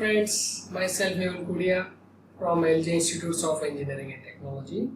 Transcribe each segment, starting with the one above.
friends, myself Hemal from LJ Institutes of Engineering and Technology.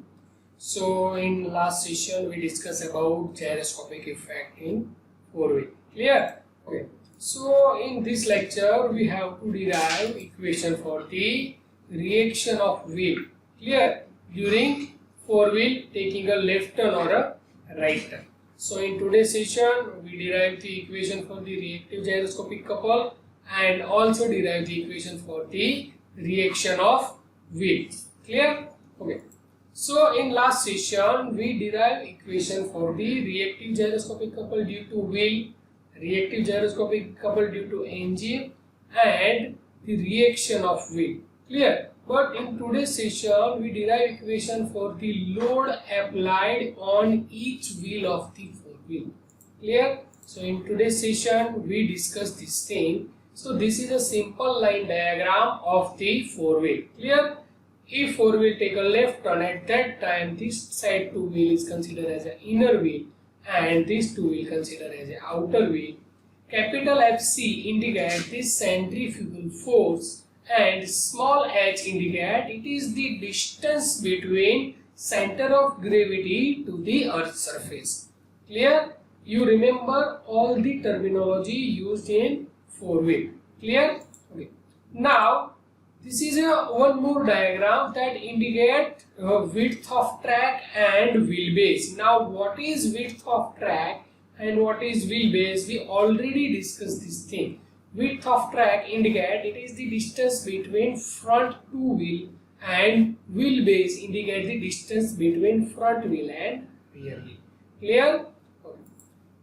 So in last session we discussed about gyroscopic effect in four-wheel. Clear? Okay. So in this lecture we have to derive equation for the reaction of wheel. Clear? During four-wheel taking a left turn or a right turn. So in today's session we derive the equation for the reactive gyroscopic couple and also derive the equation for the reaction of wheel. Clear? Okay. So in last session we derived equation for the reactive gyroscopic couple due to wheel, reactive gyroscopic couple due to engine and the reaction of wheel. Clear? But in today's session we derive equation for the load applied on each wheel of the four-wheel. Clear? So in today's session we discuss this thing. So this is a simple line diagram of the four-wheel. Clear? If four-wheel take a left turn, at that time this side two wheel is considered as an inner wheel and this two wheel considered as an outer wheel. Capital FC indicate the centrifugal force and small h indicate it is the distance between center of gravity to the earth's surface. Clear? You remember all the terminology used in four-wheel. Clear? Okay. Now this is one more diagram that indicate width of track and wheelbase. Now what is width of track and what is wheelbase? We already discussed this thing. Width of track indicate it is the distance between front two wheel and wheelbase indicate the distance between front wheel and rear wheel. Clear?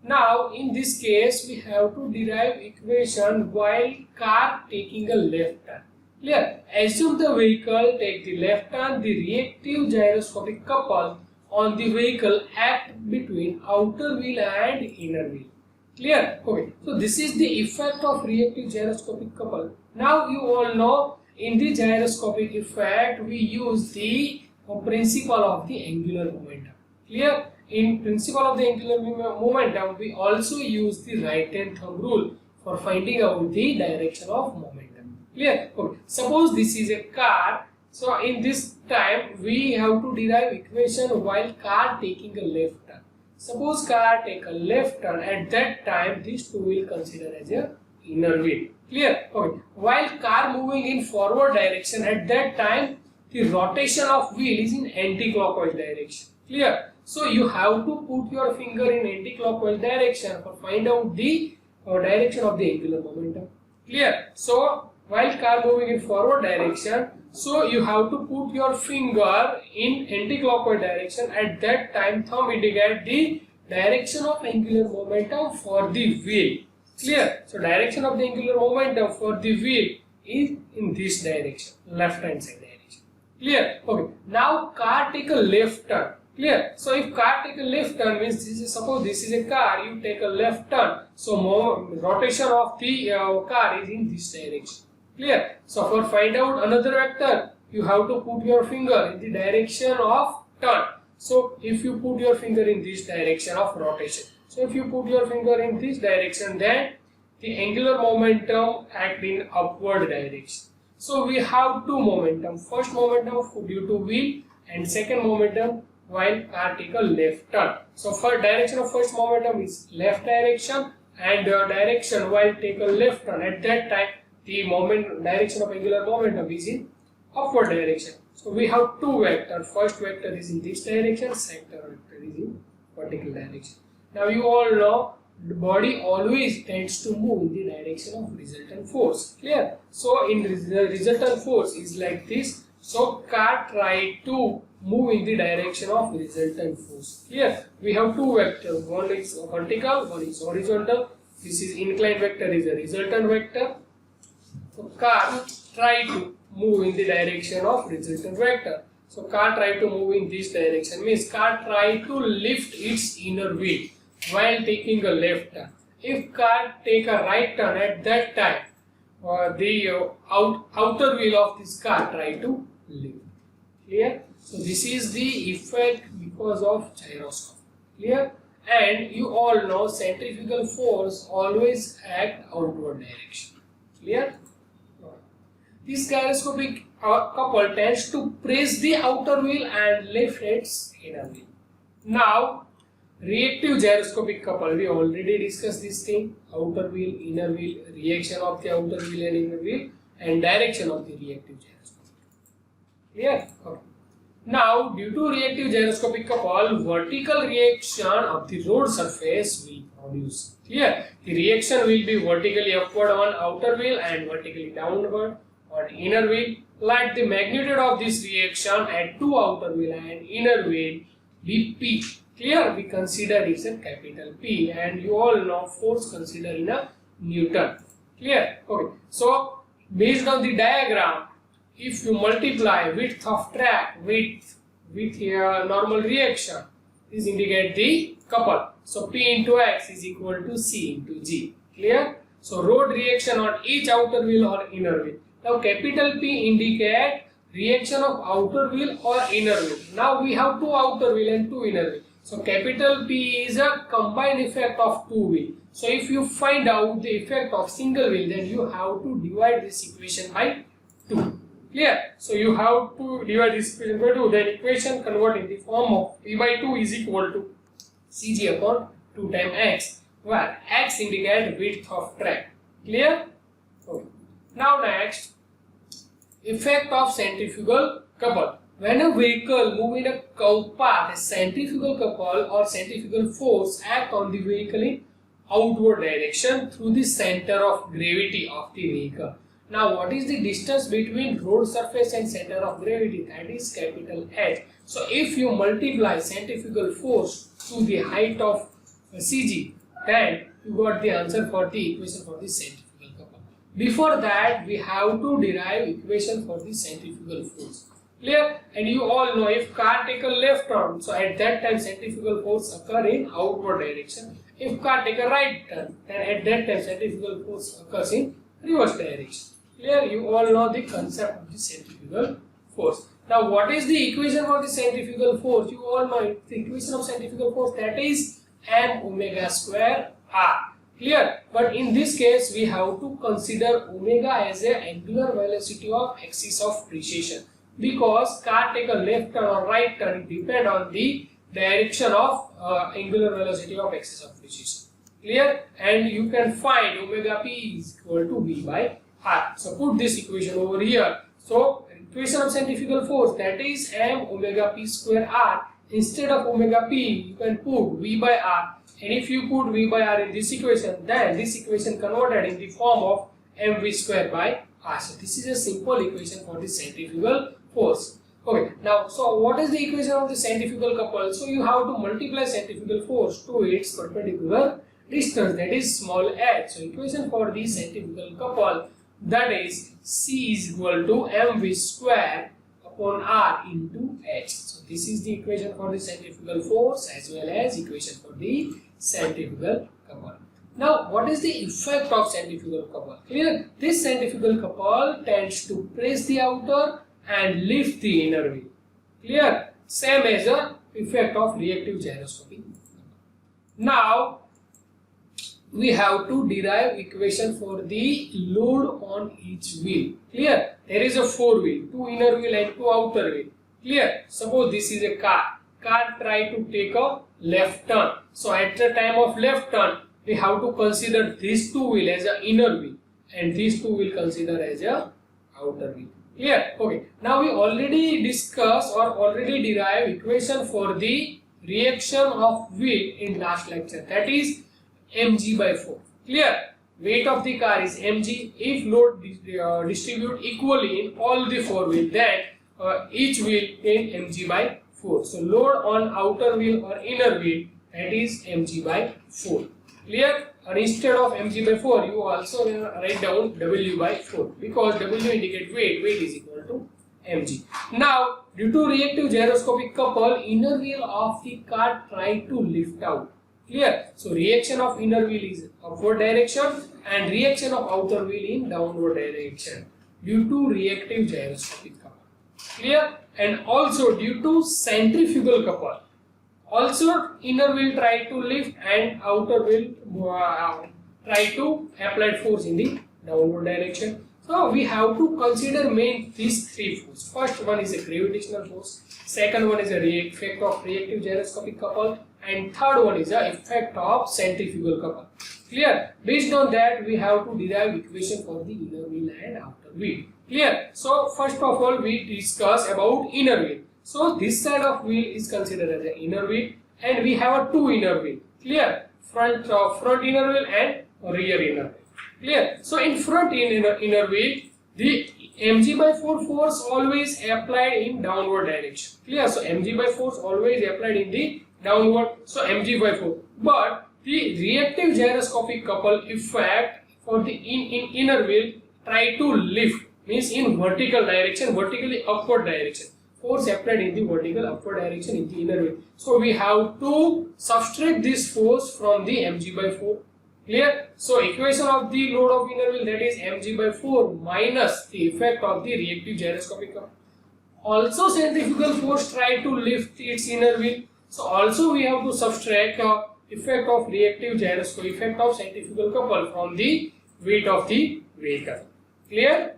Now in this case we have to derive equation while car taking a left turn. Clear? Assume the vehicle take the left turn, the reactive gyroscopic couple on the vehicle act between outer wheel and inner wheel. Clear? Okay. So this is the effect of reactive gyroscopic couple. Now you all know in the gyroscopic effect we use the principle of the angular momentum. Clear? In principle of the angular momentum we also use the right hand thumb rule for finding out the direction of momentum. Clear? Okay. Suppose this is a car. So in this time we have to derive equation while car taking a left turn. Suppose car take a left turn, at that time this two will consider as a inner wheel. Clear? Okay. While car moving in forward direction, at that time the rotation of wheel is in anti-clockwise direction. Clear? So you have to put your finger in anti-clockwise direction for find out the direction of the angular momentum. Clear? So while car moving in forward direction, so you have to put your finger in anti-clockwise direction. At that time thumb indicate the direction of angular momentum for the wheel. Clear? So direction of the angular momentum for the wheel is in this direction, left hand side direction. Clear? Okay. Now car take a left turn. Clear? So if car take a left turn means this is, suppose this is a car, you take a left turn. So rotation of the car is in this direction. Clear? So for find out another vector, you have to put your finger in the direction of turn. So if you put your finger in this direction of rotation, so if you put your finger in this direction, then the angular momentum act in upward direction. So we have two momentum. First momentum due to wheel and second momentum while car take a left turn. So for direction of first momentum is left direction and direction while take a left turn, at that time the direction of angular momentum is in upward direction. So we have two vectors. First vector is in this direction, second vector is in vertical direction. Now you all know the body always tends to move in the direction of resultant force. Clear? So in the resultant force is like this. So car try to move in the direction of resultant force. Clear? We have two vectors. One is vertical, one is horizontal. This is inclined vector is a resultant vector. So car try to move in the direction of resultant vector. So car try to move in this direction means car try to lift its inner wheel while taking a left turn. If car take a right turn, at that time the outer wheel of this car try to lift. Clear? So this is the effect because of gyroscope. Clear? And you all know centrifugal force always act outward direction. Clear? this gyroscopic couple tends to press the outer wheel and lift its inner wheel. Now, reactive gyroscopic couple, we already discussed this thing: outer wheel, inner wheel, reaction of the outer wheel and inner wheel, and direction of the reactive gyroscopic. Clear? Okay. Now, due to reactive gyroscopic couple, vertical reaction of the road surface will produce. Clear? The reaction will be vertically upward on outer wheel and vertically downward on inner wheel. Let the magnitude of this reaction at two outer wheel and inner wheel be P. Clear? We consider it a capital P, and you all know force considered in a Newton. Clear? Okay. So, based on the diagram, if you multiply width of track with normal reaction, this indicates the couple. So P into X is equal to C into G. Clear? So road reaction on each outer wheel or inner wheel. Now capital P indicate reaction of outer wheel or inner wheel. Now we have two outer wheel and two inner wheel. So capital P is a combined effect of two wheel. So if you find out the effect of single wheel, then you have to divide this equation by 2. Clear? So you have to divide this equation by 2. Then equation convert in the form of P by 2 is equal to Cg upon 2 times X, where X indicates width of track. Clear? Okay. Now next, effect of centrifugal couple. When a vehicle moves in a curved path, a centrifugal couple or centrifugal force act on the vehicle in outward direction through the center of gravity of the vehicle. Now, what is the distance between road surface and center of gravity? That is capital H. So, if you multiply centrifugal force to the height of Cg, then you got the answer for the equation for the centrifugal couple. Before that, we have to derive equation for the centrifugal force. Clear? And you all know, if car take a left turn, so at that time centrifugal force occur in outward direction. If car take a right turn, then at that time centrifugal force occurs in reverse direction. Clear? You all know the concept of the centrifugal force. Now, what is the equation for the centrifugal force? You all know it. The equation of centrifugal force, that is m omega square r. Clear? But in this case, we have to consider omega as a angular velocity of axis of precession, because car take a left turn or right turn, it depend on the direction of angular velocity of axis of precession. Clear? And you can find omega p is equal to v by r. So put this equation over here. So equation of centrifugal force, that is m omega p square r. Instead of omega p, you can put v by r. And if you put v by r in this equation, then this equation converted in the form of mv square by r. So this is a simple equation for the centrifugal force. Okay. Now, so what is the equation of the centrifugal couple? So you have to multiply centrifugal force to its perpendicular distance, that is small h. So equation for the centrifugal couple, that is C is equal to mv square upon r into h. So this is the equation for the centrifugal force as well as equation for the centrifugal couple. Now, what is the effect of centrifugal couple? Clear? This centrifugal couple tends to press the outer and lift the inner wheel. Clear? Same as the effect of reactive gyroscopic. Now, we have to derive equation for the load on each wheel. Clear? There is a 4 wheel, 2 inner wheel and 2 outer wheel. Clear? Suppose this is a car. Car try to take a left turn. So at the time of left turn, we have to consider these 2 wheel as a inner wheel and these 2 wheel consider as a outer wheel. Clear? Okay. Now we already discussed or already derived equation for the reaction of wheel in last lecture. That is mg by 4. Clear? Weight of the car is mg. If load distribute equally in all the 4 wheels, then each wheel in mg by 4. So load on outer wheel or inner wheel, that is mg by 4. Clear? And instead of mg by 4, you also write down w by 4, because w indicate weight is equal to mg. Now, due to reactive gyroscopic couple, inner wheel of the car try to lift out. Clear? So reaction of inner wheel is upward direction and reaction of outer wheel in downward direction due to reactive gyroscopic couple. Clear? And also due to centrifugal couple. Also inner wheel try to lift and outer wheel try to apply force in the downward direction. So we have to consider these three forces. First one is a gravitational force, second one is a effect of reactive gyroscopic couple, and third one is the effect of centrifugal couple. Clear? Based on that, we have to derive equation for the inner wheel and outer wheel. Clear? So first of all, we discuss about inner wheel. So this side of wheel is considered as the inner wheel, and we have a two inner wheel. Clear? Front inner wheel and rear inner wheel. Clear? So in front inner wheel, the mg/4 force always applied in downward direction. Clear? So mg/4 force always applied in the downward. So mg/4. But the reactive gyroscopic couple effect for the inner wheel try to lift, means in vertical direction, vertically upward direction. Force applied in the vertical upward direction in the inner wheel. So we have to subtract this force from the mg/4. Clear? So equation of the load of inner wheel, that is mg/4 minus the effect of the reactive gyroscopic couple. Also centrifugal force try to lift its inner wheel. So also we have to subtract effect of reactive gyroscopic, effect of centrifugal couple from the weight of the vehicle. Clear?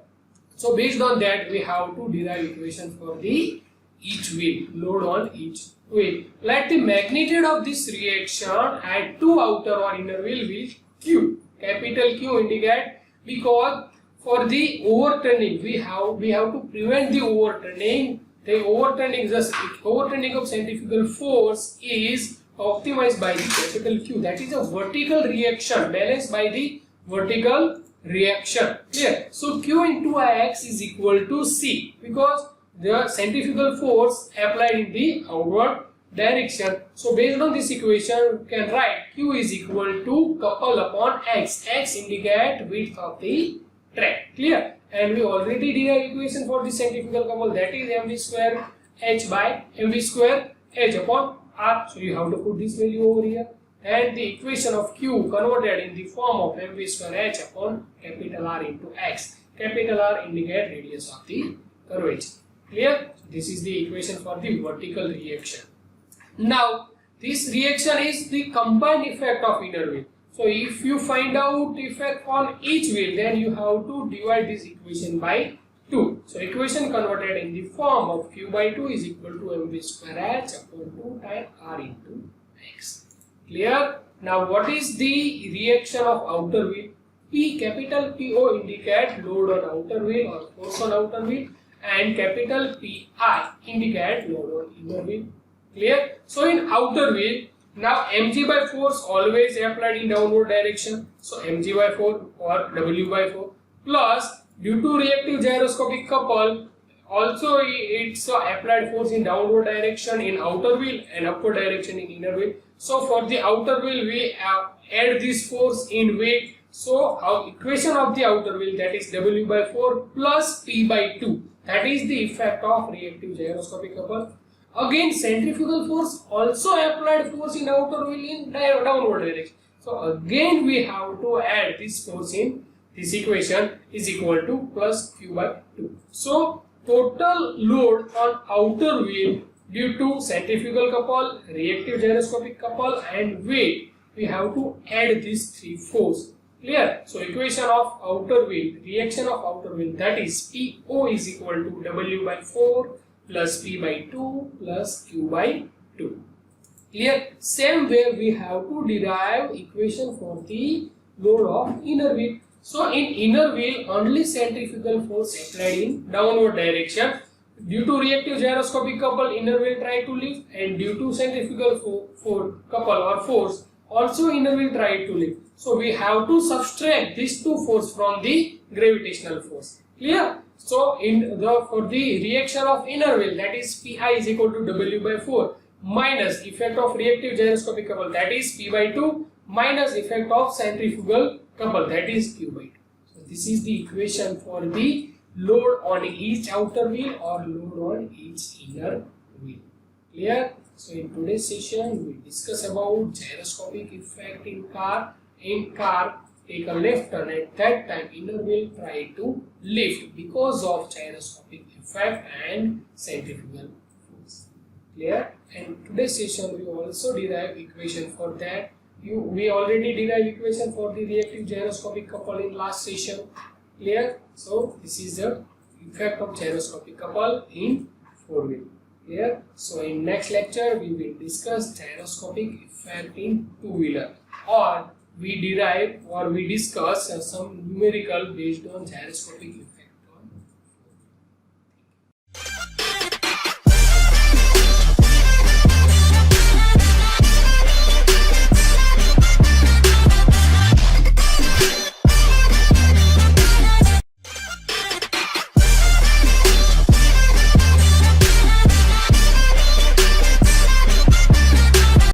So based on that, we have to derive equation for the each wheel, load on each wheel. Let the magnitude of this reaction at two outer or inner wheel be Q. Capital Q indicate, because for the overturning we have to prevent the overturning. The overturning of centrifugal force is optimized by the capital Q. That is a vertical reaction balanced by the vertical reaction. Clear? So Q into X is equal to C, because the centrifugal force applied in the outward direction. So based on this equation, we can write Q is equal to couple upon X. X indicate width of the track. Clear? And we already derived equation for the centrifugal couple, that is mv square H by mv square H upon R. So you have to put this value over here. And the equation of Q converted in the form of mv square H upon capital R into X. Capital R indicate radius of the curvature. Clear? This is the equation for the vertical reaction. Now this reaction is the combined effect of inner wheel. So if you find out effect on each wheel, then you have to divide this equation by 2. So equation converted in the form of Q by 2 is equal to mv square H upon 2 times R into X. Clear? Now what is the reaction of outer wheel? P, capital PO indicate load on outer wheel or force on outer wheel, and capital PI indicate load on inner wheel. Clear? So in outer wheel, now mg/4 force always applied in downward direction. So mg/4 or w/4 plus due to reactive gyroscopic couple, also it's applied force in downward direction in outer wheel and upward direction in inner wheel. So for the outer wheel, we add this force in weight. So our equation of the outer wheel, that is w/4 plus p by 2. That is the effect of reactive gyroscopic couple. Again, centrifugal force also applied force in outer wheel in downward direction. So again we have to add this force in this equation is equal to plus q by 2. So total load on outer wheel due to centrifugal couple, reactive gyroscopic couple and weight, we have to add these three forces. Clear? So equation of outer wheel, reaction of outer wheel, that is PO is equal to W/4 plus P by 2 plus Q by 2. Clear? Same way we have to derive equation for the load of inner wheel. So in inner wheel, only centrifugal force applied in downward direction. Due to reactive gyroscopic couple, inner wheel try to lift, and due to centrifugal couple or force, also inner wheel try to lift. So we have to subtract these two force from the gravitational force. Clear? So for the reaction of inner wheel, that is Pi is equal to W/4 minus effect of reactive gyroscopic couple, that is P by 2 minus effect of centrifugal couple, that is Q by 2. So this is the equation for the load on each outer wheel or load on each inner wheel. Clear? So in today's session we discuss about gyroscopic effect in car. In car, take a left turn, at that time inner wheel try to lift because of gyroscopic effect and centrifugal force. Clear? And today's session we also derive equation for that. We already derived equation for the reactive gyroscopic couple in last session. Clear? So this is the effect of gyroscopic couple in four-wheel. Clear? So in next lecture we will discuss gyroscopic effect in two-wheeler, or we derive or we discuss some numerical based on gyroscopic effect